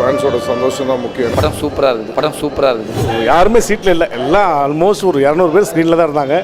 ஃபேன்ஸோட சந்தோஷம் தான் முக்கியம். படம் சூப்பராக இருக்குது. யாருமே சீட்டில் இல்லை, எல்லாம் ஆல்மோஸ்ட் ஒரு 200 பேர் ஸ்க்ரீனில் தான் இருந்தாங்க.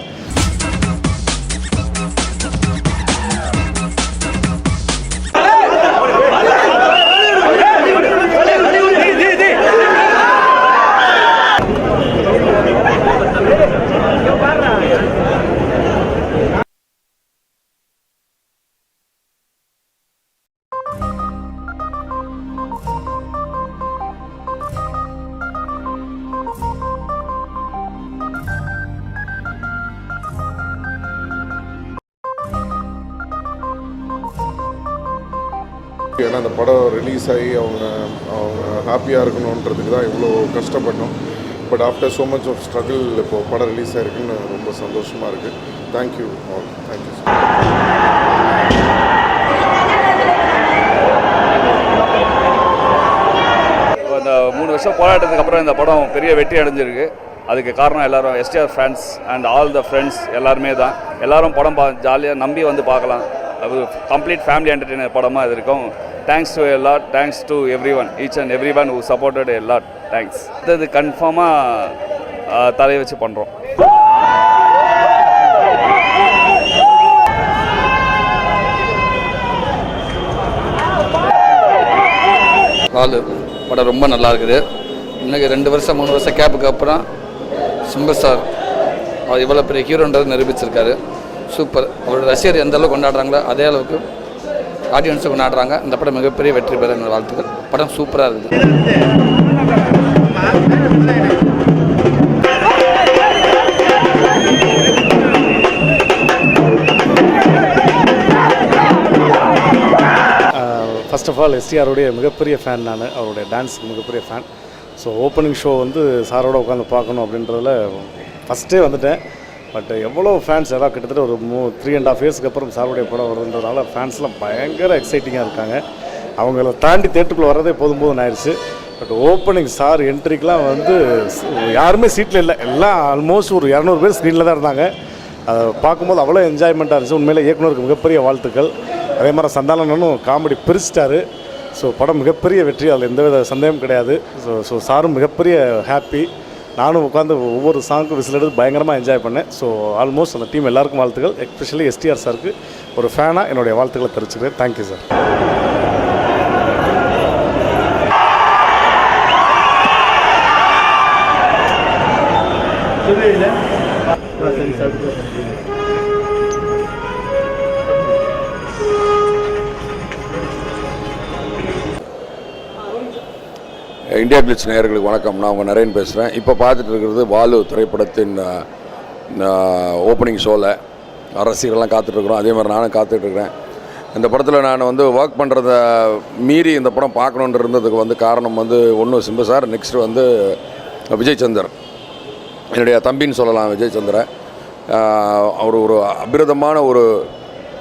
ஏன்னா அந்த படம் ரிலீஸ் ஆகி அவங்க ஹாப்பியாக இருக்கணுன்றதுக்கு தான் இவ்வளோ கஷ்டப்பட்டோம். But after so much of struggle இப்போது படம் ரிலீஸ் ஆகிருக்குன்னு ரொம்ப சந்தோஷமாக இருக்குது. Thank you all, thank you. இந்த 3 வருஷம் போராட்டத்துக்கு அப்புறம் இந்த படம் பெரிய வெற்றி அடைஞ்சிருக்கு. அதுக்கு காரணம் எல்லோரும் STR fans and all the friends எல்லாருமே தான். எல்லோரும் படம் ஜாலியாக நம்பி வந்து பார்க்கலாம். அது கம்ப்ளீட் ஃபேமிலி என்டர்டெய்னர் படமாக இது இருக்கும். Thanks to a lot, thanks to every one, each and every one who supported a lot. Thanks. இது கன்ஃபார்மாக தலையை வச்சு பண்ணுறோம். படம் ரொம்ப நல்லா இருக்குது. இன்னைக்கு 2 வருஷம் 3 வருஷம் கேப்புக்கு அப்புறம் சிம்பு சார் அவர் இவ்வளோ பெரிய ஹீரோன்றது நிரூபிச்சிருக்காரு. சூப்பர். அவரோட ரசிகர் எந்த அளவுக்கு கொண்டாடுறாங்களோ அதே அளவுக்கு ஆடியன்ஸை கொண்டாடுறாங்க. இந்த படம் மிகப்பெரிய வெற்றி பெற என்னோட வாழ்த்துக்கள். படம் சூப்பராக இருக்குது. ஃபர்ஸ்ட் ஆஃப் ஆல் எஸ்டிஆருடைய மிகப்பெரிய ஃபேன் நான். அவருடைய டான்ஸுக்கு மிகப்பெரிய ஃபேன். ஸோ ஓப்பனிங் ஷோ வந்து சாரோட உட்காந்து பார்க்கணும் அப்படின்றதில் ஃபஸ்ட்டே வந்துட்டேன். பட் எவ்வளோ ஃபேன்ஸ் எல்லாம் கிட்டத்தட்ட ஒரு 3.5 இயர்ஸ்க்கு அப்புறம் சாருடைய படம் வருதுன்றதுனால ஃபேன்ஸ்லாம் பயங்கர எக்ஸைட்டிங்காக இருக்காங்க. அவங்கள தாண்டி தேட்டருக்குள்ளே வர்றதே போதும் ஆயிடுச்சு. பட் ஓப்பனிங் சார் என்ட்ரிக்கெலாம் வந்து யாருமே சீட்டில் இல்லை, எல்லாம் ஆல்மோஸ்ட் ஒரு 200 பேர் ஸ்க்ரீனில் தான் இருந்தாங்க. அதை பார்க்கும்போது அவ்வளோ என்ஜாய்மெண்ட்டாக இருந்துச்சு. உண்மையிலே இயக்குனருக்கு மிகப்பெரிய வாழ்த்துக்கள். அதே மாதிரி சந்தானனும் காமெடி பிரிச்சிட்டாரு. ஸோ படம் மிகப்பெரிய வெற்றி, அதில் எந்தவித சந்தேகம் கிடையாது. ஸோ சாரும் மிகப்பெரிய ஹாப்பி. நானும் உட்காந்து ஒவ்வொரு சாங்க்கும் விசில் எடுத்து பயங்கரமாக என்ஜாய் பண்ணேன். ஸோ ஆல்மோஸ்ட் அந்த டீம் எல்லாருக்கும் வாழ்த்துக்கள். எஸ்பெஷலி எஸ்டிஆர் சாருக்கு ஒரு ஃபேனாக என்னுடைய வாழ்த்துக்களை தெரிவிச்சுக்கிறேன். Thank you sir. இந்தியா கிளிட்ஸ் நேயர்களுக்கு வணக்கம். நான் உங்கள் நரேன் பேசுகிறேன். இப்போ பார்த்துட்டு இருக்கிறது வாலு திரைப்படத்தின் ஓப்பனிங் ஷோவில் ரசிகர்கள்லாம் காத்துட்ருக்குறோம். அதே மாதிரி நானும் காத்துட்ருக்கிறேன். இந்த படத்தில் நான் வந்து ஒர்க் பண்ணுறத மீறி இந்த படம் பார்க்கணுன்னு இருந்ததுக்கு வந்து காரணம் வந்து ஒன்று சிம்பு சார், நெக்ஸ்ட்டு வந்து விஜய் சந்தர், என்னுடைய தம்பின்னு சொல்லலாம் விஜய் சந்திரன். அவர் ஒரு அபிரதமான ஒரு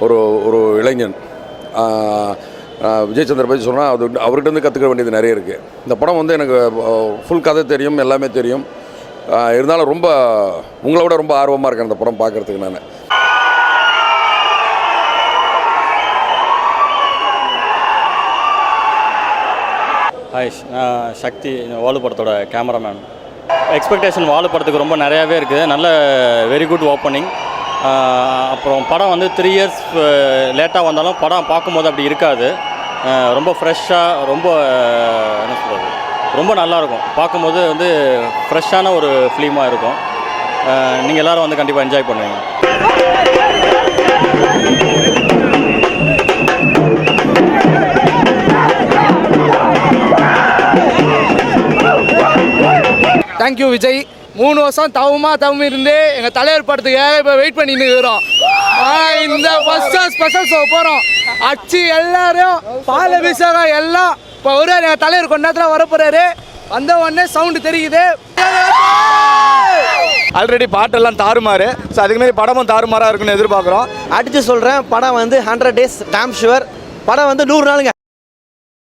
ஒரு ஒரு இளைஞன். விஜய் சந்திர பற்றி சொன்னால் அது அவர்கிட்ட கற்றுக்க வேண்டியது நிறைய இருக்குது. இந்த படம் வந்து எனக்கு ஃபுல் கதை தெரியும், எல்லாமே தெரியும். இருந்தாலும் ரொம்ப உங்களை விட ரொம்ப ஆர்வமாக இருக்கேன் இந்த படம் பார்க்குறதுக்கு. நான் ஹாய், நான் சக்தி, வாலு படத்தோட கேமராமேன். எக்ஸ்பெக்டேஷன் வாலு படத்துக்கு ரொம்ப நிறையாவே இருக்குது. நல்ல வெரி குட் ஓப்பனிங். அப்புறம் படம் வந்து 3 இயர்ஸ் லேட்டாக வந்தாலும் படம் பார்க்கும்போது அப்படி இருக்காது. ரொம்ப ஃப்ரெஷ்ஷாக, ரொம்ப என்ன சொல்கிறது, ரொம்ப நல்லாயிருக்கும். பார்க்கும்போது வந்து ஃப்ரெஷ்ஷான ஒரு ஃபிலிமாக இருக்கும். நீங்கள் எல்லோரும் வந்து கண்டிப்பாக என்ஜாய் பண்ணுவீங்க. தேங்க்யூ விஜய். 3 வருஷம் தவம் இருந்து எங்கள் தலைவர் படத்துக்காக இப்போ வெயிட் பண்ணிட்டு இருக்கிறோம். இந்த ஃபர்ஸ்ட் ஸ்பெஷல் ஷோ போகிறோம். அச்சு எல்லாரும் பால் அபிஷேகம் எல்லாம் இப்போ வருவார். எங்கள் தலைவர் கொஞ்ச நேரத்தில் வர போகிறாரு. வந்த உடனே சவுண்டு தெரியுது. ஆல்ரெடி பாட்டெல்லாம் தாறுமாறு. ஸோ அதுக்கு மாதிரி படமும் தாறுமாறாக இருக்குன்னு எதிர்பார்க்குறோம். அடித்து சொல்கிறேன், படம் வந்து 100 days டேம் ஷுவர். படம் வந்து 100 நாளுங்க.